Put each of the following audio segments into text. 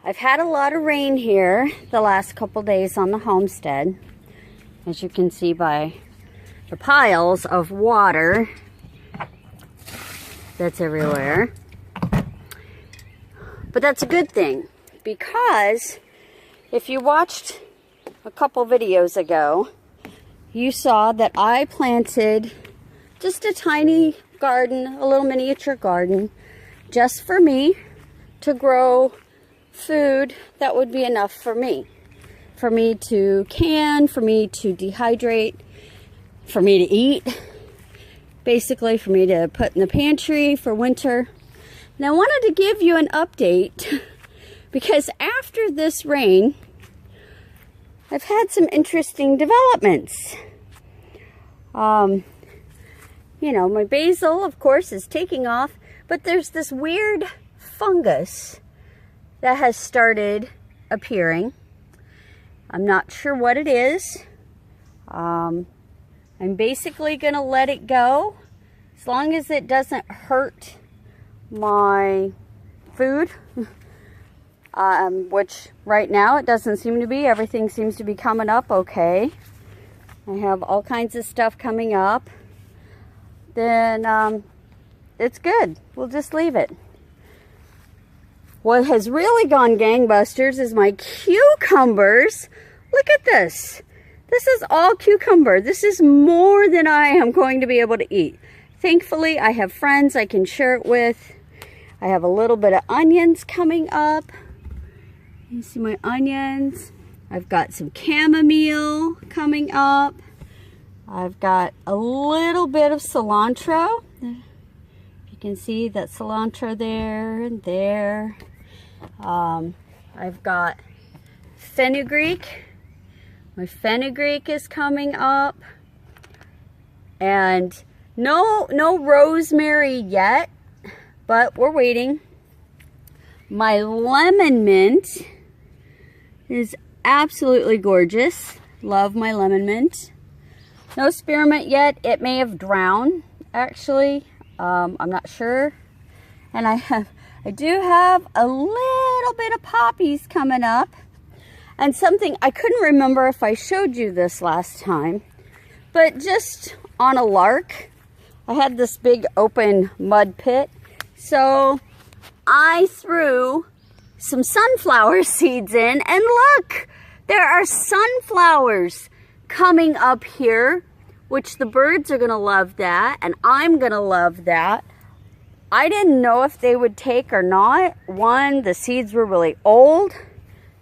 I've had a lot of rain here the last couple days on the homestead, as you can see by the piles of water that's everywhere. But that's a good thing, because if you watched a couple videos ago, you saw that I planted just a tiny garden, a little miniature garden, just for me to grow food that would be enough for me to can, for me to dehydrate, for me to eat, basically for me to put in the pantry for winter. And I wanted to give you an update because after this rain, I've had some interesting developments. You know, my basil, of course, is taking off, but there's this weird fungus that has started appearing. I'm not sure what it is. I'm basically going to let it go as long as it doesn't hurt my food, which right now it doesn't seem to be. Everything seems to be coming up okay. I have all kinds of stuff coming up. Then it's good. We'll just leave it. What has really gone gangbusters is my cucumbers. Look at this. This is all cucumber. This is more than I am going to be able to eat. Thankfully, I have friends I can share it with. I have a little bit of onions coming up. You see my onions. I've got some chamomile coming up. I've got a little bit of cilantro. You can see that cilantro there and there. I've got fenugreek. My fenugreek is coming up. And no rosemary yet, but we're waiting. My lemon mint is absolutely gorgeous. Love my lemon mint. No spearmint yet. It may have drowned, actually. I'm not sure. And I do have a little bit of poppies coming up. And something, I couldn't remember if I showed you this last time, but just on a lark, I had this big open mud pit. So I threw some sunflower seeds in, and look, there are sunflowers coming up here, which the birds are gonna love that, and I'm gonna love that. I didn't know if they would take or not. One, the seeds were really old,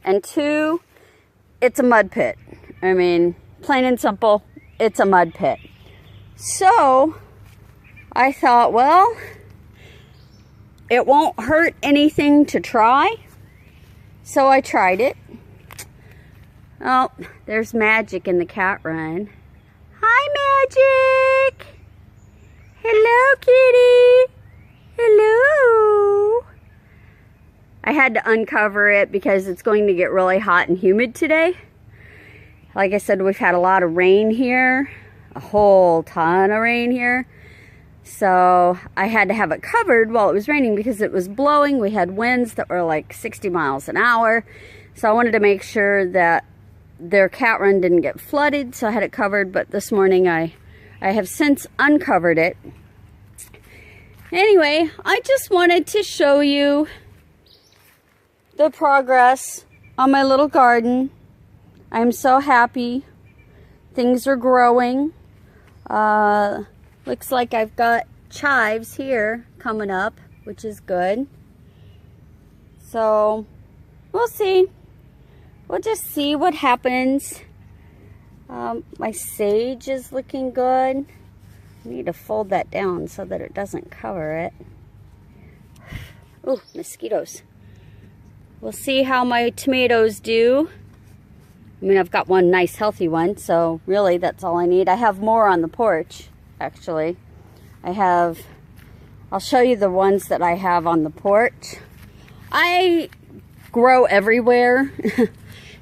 and two, it's a mud pit. I mean, plain and simple, it's a mud pit. So I thought, well, it won't hurt anything to try. So I tried it. Oh, there's Magic in the cat run. Hi, Magic. Hello, kitty. Hello. I had to uncover it because it's going to get really hot and humid today. Like I said, we've had a lot of rain here. A whole ton of rain here. So I had to have it covered while it was raining because it was blowing. We had winds that were like 60 miles an hour. So I wanted to make sure that their cat run didn't get flooded. So I had it covered. But this morning I have since uncovered it. Anyway, I just wanted to show you the progress on my little garden. I'm so happy. Things are growing. Looks like I've got chives here coming up, which is good. So we'll see. We'll just see what happens. My sage is looking good. I need to fold that down so that it doesn't cover it. Ooh, mosquitoes. We'll see how my tomatoes do. I mean, I've got one nice healthy one, so really that's all I need. I have more on the porch, actually. I'll show you the ones that I have on the porch. I grow everywhere.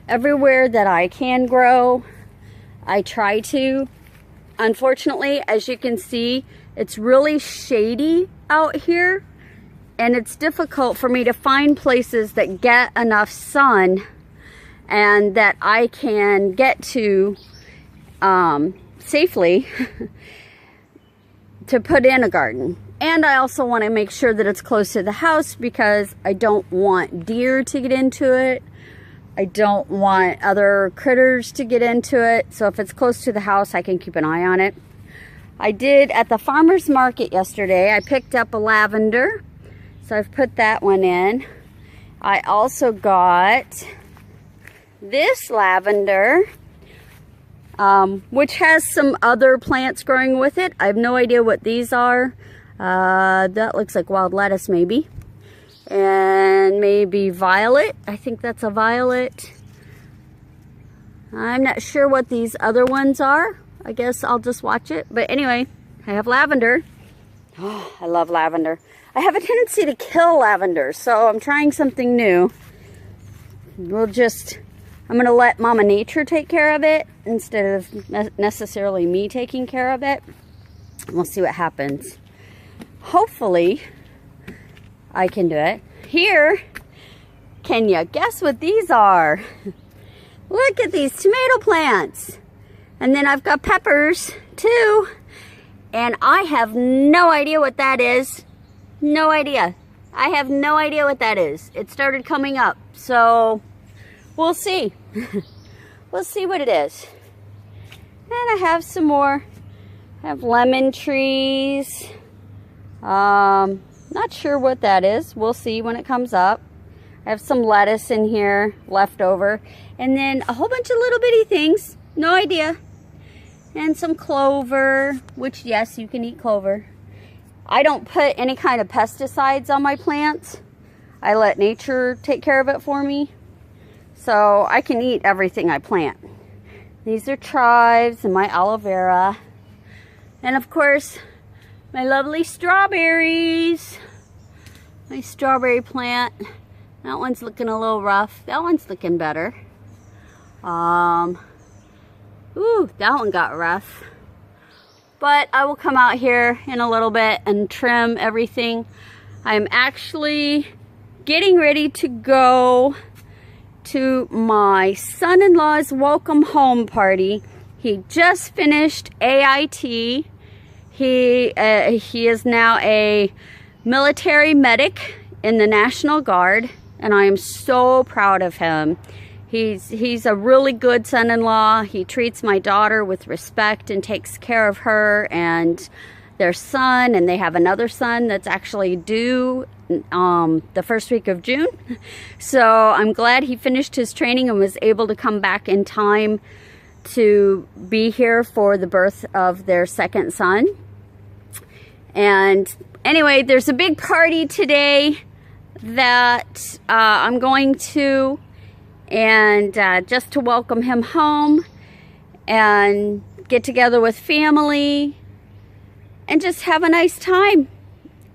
Everywhere that I can grow, I try to. Unfortunately, as you can see, it's really shady out here. and it's difficult for me to find places that get enough sun and that I can get to safely to put in a garden. And I also want to make sure that it's close to the house because I don't want deer to get into it. I don't want other critters to get into it. So if it's close to the house, I can keep an eye on it. I did at the farmer's market yesterday. I picked up a lavender. So I've put that one in. I also got this lavender, which has some other plants growing with it. I have no idea what these are. That looks like wild lettuce maybe. And maybe violet. I think that's a violet. I'm not sure what these other ones are. I guess I'll just watch it. But anyway, I have lavender. Oh, I love lavender. I have a tendency to kill lavender, so I'm trying something new. I'm going to let Mama Nature take care of it instead of necessarily me taking care of it. We'll see what happens. Hopefully, I can do it. Here, can you guess what these are? Look at these tomato plants. And then I've got peppers too. And I have no idea what that is. No idea. I have no idea what that is. It started coming up. So, we'll see. We'll see what it is. And I have some more. I have lemon trees. Not sure what that is. We'll see when it comes up. I have some lettuce in here left over. And then a whole bunch of little bitty things. No idea. And some clover, which yes, you can eat clover. I don't put any kind of pesticides on my plants. I let nature take care of it for me. So I can eat everything I plant. These are chives and my aloe vera. And of course, my lovely strawberries. My strawberry plant. That one's looking a little rough. That one's looking better. Ooh, that one got rough. But I will come out here in a little bit and trim everything. I'm actually getting ready to go to my son-in-law's welcome home party. He just finished AIT. He is now a military medic in the National Guard, and I am so proud of him. He's a really good son-in-law. He treats my daughter with respect and takes care of her and their son, and they have another son that's actually due the first week of June. So I'm glad he finished his training and was able to come back in time to be here for the birth of their second son. And anyway, there's a big party today that I'm going to, and just to welcome him home and get together with family and just have a nice time.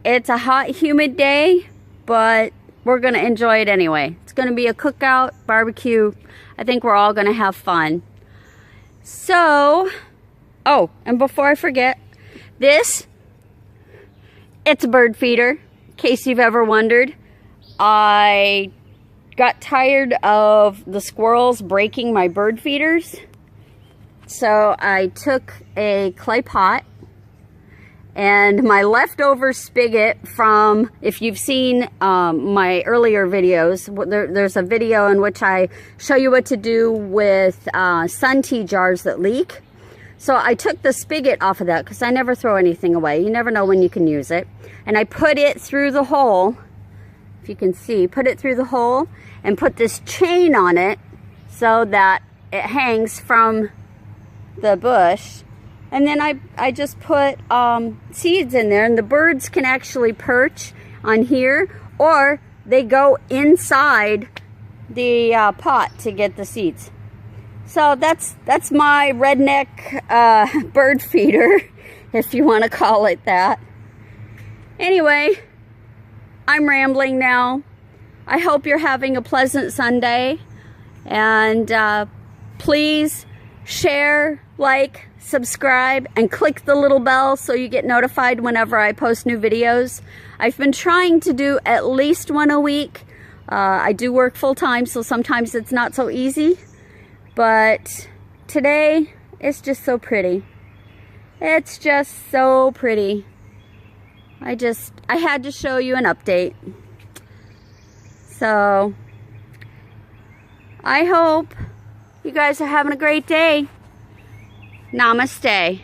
It's a hot, humid day, but we're going to enjoy it anyway. It's going to be a cookout, barbecue. I think we're all going to have fun. So, oh, and before I forget, it's a bird feeder, in case you've ever wondered. I got tired of the squirrels breaking my bird feeders. So I took a clay pot and my leftover spigot from, if you've seen my earlier videos, there's a video in which I show you what to do with sun tea jars that leak. So I took the spigot off of that because I never throw anything away. You never know when you can use it. And I put it through the hole, if you can see, put it through the hole and put this chain on it so that it hangs from the bush. And then I just put seeds in there, and the birds can actually perch on here, or they go inside the pot to get the seeds. So that's my redneck bird feeder, if you want to call it that. Anyway, I'm rambling now. I hope you're having a pleasant Sunday, and please share, like, subscribe, and click the little bell so you get notified whenever I post new videos. I've been trying to do at least one a week. I do work full-time, so sometimes it's not so easy. But today, it's just so pretty. It's just so pretty. I had to show you an update. So, I hope you guys are having a great day. Namaste.